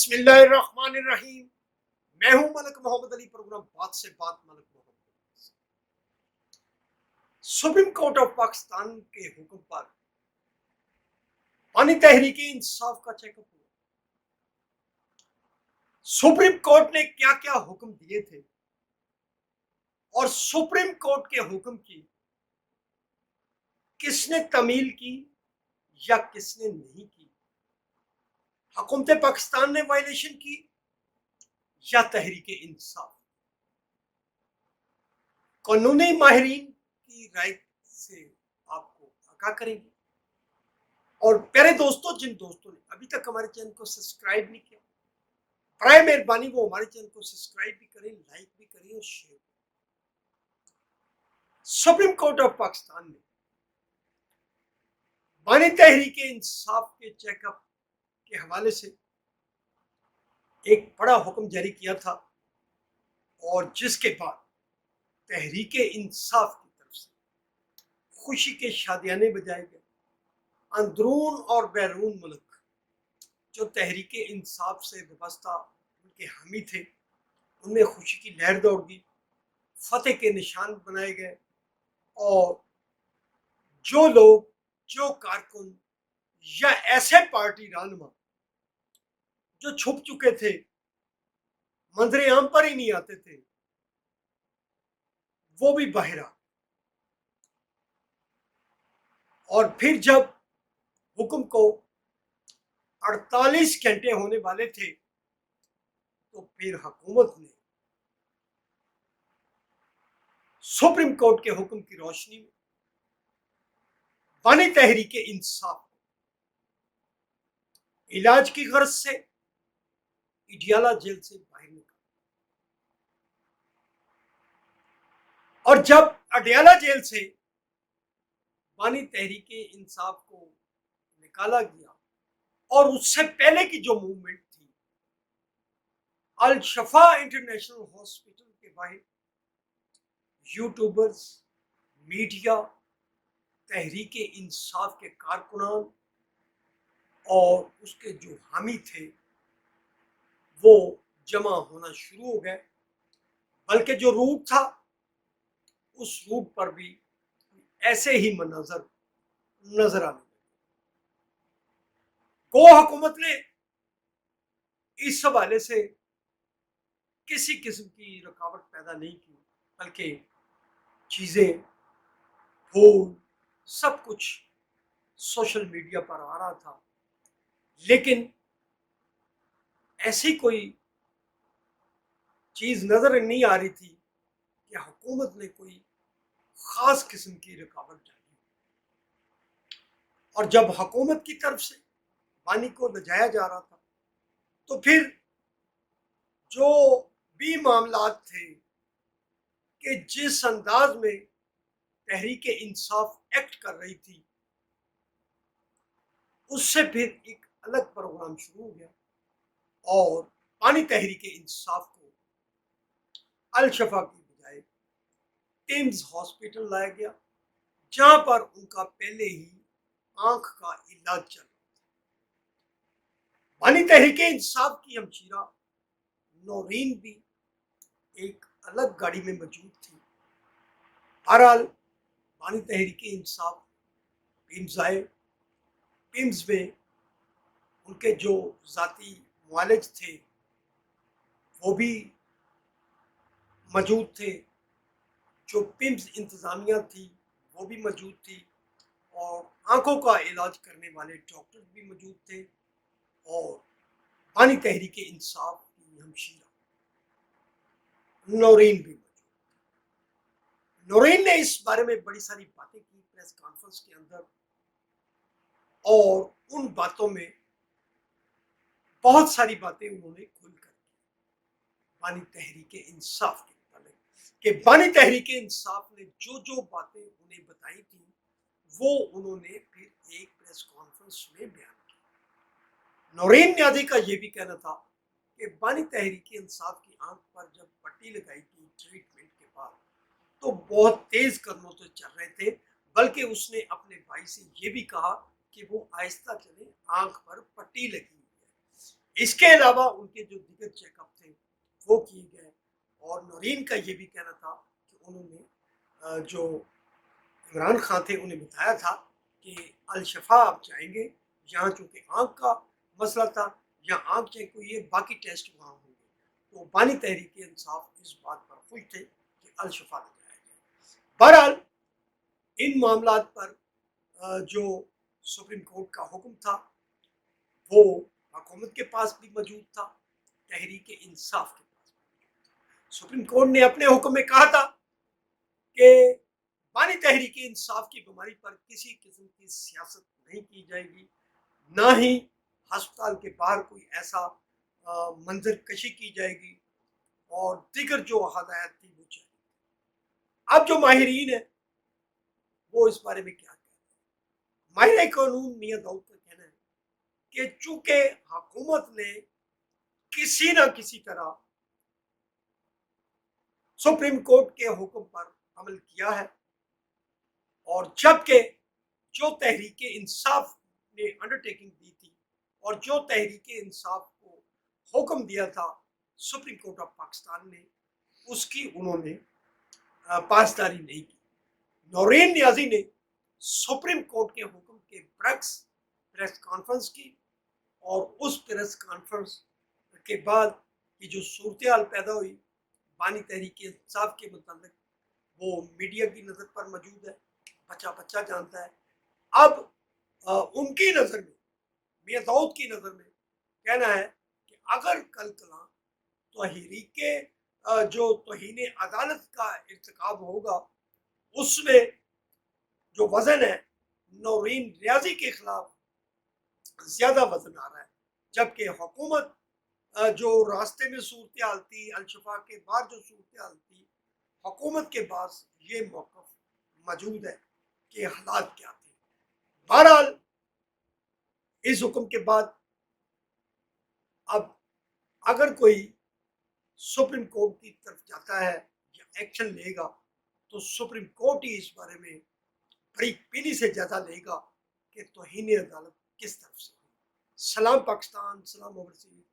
बिस्मिल्लाहिर्रहमानिर्रहीम। मैं हूं मलक मोहम्मद अली। प्रोग्राम बात से बात Malick Mohammad. Supreme Court of Pakistan के हुक्म पर पानी तहरीक इंसाफ का चेकअप हुआ। सुप्रीम कोर्ट ने क्या क्या हुक्म दिए थे और सुप्रीम कोर्ट के हुक्म की किसने तमील की या किसने नहीं की। हुकूमत पाकिस्तान ने वायलेशन की या तहरीक इंसाफ। कानूनी माहिरीन की राय से आपको आगाह करेंगे। और प्यारे दोस्तों, जिन दोस्तों ने अभी तक हमारे चैनल को सब्सक्राइब नहीं किया, बराए मेहरबानी वो हमारे चैनल को सब्सक्राइब भी करें, लाइक भी करें और share. Supreme Court of Pakistan ने बानी तहरीक इंसाफ के चेकअप के हवाले से एक बड़ा हुक्म जारी किया था और जिसके बाद तहरीक इंसाफ की तरफ से खुशी के शादियाने बजाए गए। अंदरून और बैरून मुल्क जो तहरीक इंसाफ से व्यवस्था उनके हामी थे, उनमें खुशी की लहर दौड़ गई। फतेह के निशान बनाए गए और जो लोग, जो कारकुन या ऐसे पार्टी रहनुमा जो छुप चुके थे, मंजरे आम पर ही नहीं आते थे, वो भी बाहर आ। और फिर जब हुक्म को 48 घंटे होने वाले थे तो फिर हुकूमत ने सुप्रीम कोर्ट के हुक्म की रोशनी में बानी तहरीक इंसाफ इलाज की गर्ज से इडियाला जेल से बाहर निकाला। और जब अडियाला जेल से बानी तहरीक इंसाफ को निकाला गया और उससे पहले की जो मूवमेंट थी, अल शफा इंटरनेशनल हॉस्पिटल के बाहर यूट्यूबर्स, मीडिया, तहरीक इंसाफ के कारकुनान और उसके जो हामी थे वो जमा होना शुरू हो गए। बल्कि जो रूट था उस रूट पर भी ऐसे ही मनाजर नजर आने लगे। गो हुकूमत ने इस हवाले से किसी किस्म की रुकावट पैदा नहीं की, बल्कि चीजें, फूल, सब कुछ सोशल मीडिया पर आ रहा था। लेकिन ऐसी कोई चीज नजर नहीं आ रही थी कि हुकूमत ने कोई खास किस्म की रुकावट डाली। और जब हुकूमत की तरफ से पानी को लजाया जा रहा था तो फिर जो भी मामलात थे कि जिस अंदाज में तहरीक इंसाफ एक्ट कर रही थी, उससे फिर एक अलग प्रोग्राम शुरू हो गया और पानी तहरीक इंसाफ को अल शफा की बजाय टिम्स हॉस्पिटल लाया गया, जहां पर उनका पहले ही आंख का इलाज चल रहा था। पानी तहरीक इंसाफ की हमशीरा नौरीन भी एक अलग गाड़ी में मौजूद थी। बहरहाल पानी तहरीक इंसाफ टिम्स आए। टिम्स में उनके जो जाती मुआलिज थे वो भी मौजूद थे, जो पिम्स इंतज़ामिया थी वो भी मौजूद थी और आंखों का इलाज करने वाले डॉक्टर भी मौजूद थे और पानी तहरीक इंसाफ की हमशीरा नौरीन भी मौजूद। नौरीन ने इस बारे में बड़ी सारी बातें की प्रेस कॉन्फ्रेंस के अंदर और उन बातों में बहुत सारी बातें उन्होंने खुलकर की बानी तहरीक इंसाफ के मुताबिक, कि बानी तहरीक इंसाफ ने जो जो बातें उन्हें बताई थी वो उन्होंने फिर एक प्रेस कॉन्फ्रेंस में बयान की। नौरीन न्याजी का ये भी कहना था कि बानी तहरीक इंसाफ की आंख पर जब पट्टी लगाई गई ट्रीटमेंट के बाद तो बहुत तेज कदमों से चल रहे थे, बल्कि उसने अपने भाई से ये भी कहा कि वो आहिस्ता चले, आंख पर पट्टी लगी हुई है। اس کے علاوہ ان کے جو دیگر چیک اپ تھے وہ کیے گئے، اور نورین کا یہ بھی کہنا تھا کہ انہوں نے جو عمران خان تھے انہیں بتایا تھا کہ الشفا آپ جائیں گے، یہاں چونکہ آنکھ کا مسئلہ تھا، یا آنکھ چیک ہوئی ہے، باقی ٹیسٹ وہاں ہوں گے۔ تو بانی تحریک انصاف اس بات پر خوش تھے کہ الشفا نہ جایا جائے۔ بہرحال ان معاملات پر جو سپریم کورٹ کا حکم تھا وہ حکومت کے پاس بھی موجود تھا، تحریک انصاف کے پاس بھی موجود تھا۔ سپریم کورٹ نے اپنے حکم میں کہا تھا کہ بانی تحریک انصاف کی بیماری پر کسی قسم کی سیاست نہیں کی جائے گی، نہ ہی ہسپتال کے باہر کوئی ایسا منظر کشی کی جائے گی، اور دیگر جو ہدایات تھی وہ چاہیے۔ اب جو ماہرین ہیں وہ اس بارے میں کیا کہتے ہیں؟ ماہر قانون میاں داؤد کا کہنا ہے کہ چونکہ حکومت نے کسی نہ کسی طرح سپریم کورٹ کے حکم پر عمل کیا ہے، اور جبکہ جو تحریک انصاف نے انڈرٹیکنگ دی تھی اور جو تحریک انصاف کو حکم دیا تھا سپریم کورٹ آف پاکستان نے، اس کی انہوں نے پاسداری نہیں کی۔ نورین نیازی نے سپریم کورٹ کے حکم کے برعکس پریس کانفرنس کی، اور اس پریس کانفرنس کے بعد کی جو صورتحال پیدا ہوئی بانی تحریک انصاف کے متعلق وہ میڈیا کی نظر پر موجود ہے، بچہ بچہ جانتا ہے۔ اب ان کی نظر میں، میاں داؤد کی نظر میں کہنا ہے کہ اگر کل کلاں تحریک جو توہین عدالت کا ارتکاب ہوگا اس میں جو وزن ہے نورین ریاضی کے خلاف زیادہ وزن آ رہا ہے، جبکہ حکومت جو راستے میں صورتحال تھی، الشفا کے بعد جو صورتحال تھی، حکومت کے پاس یہ موقف موجود ہے کہ حالات کیا تھے۔ بہرحال اس حکم کے بعد اب اگر کوئی سپریم کورٹ کی طرف جاتا ہے یا ایکشن لے گا تو سپریم کورٹ ہی اس بارے میں بڑی پیلی سے جائزہ لے گا کہ توہین عدالت کس طرف سے ہوئی۔ سلام پاکستان، سلام اوورسیز۔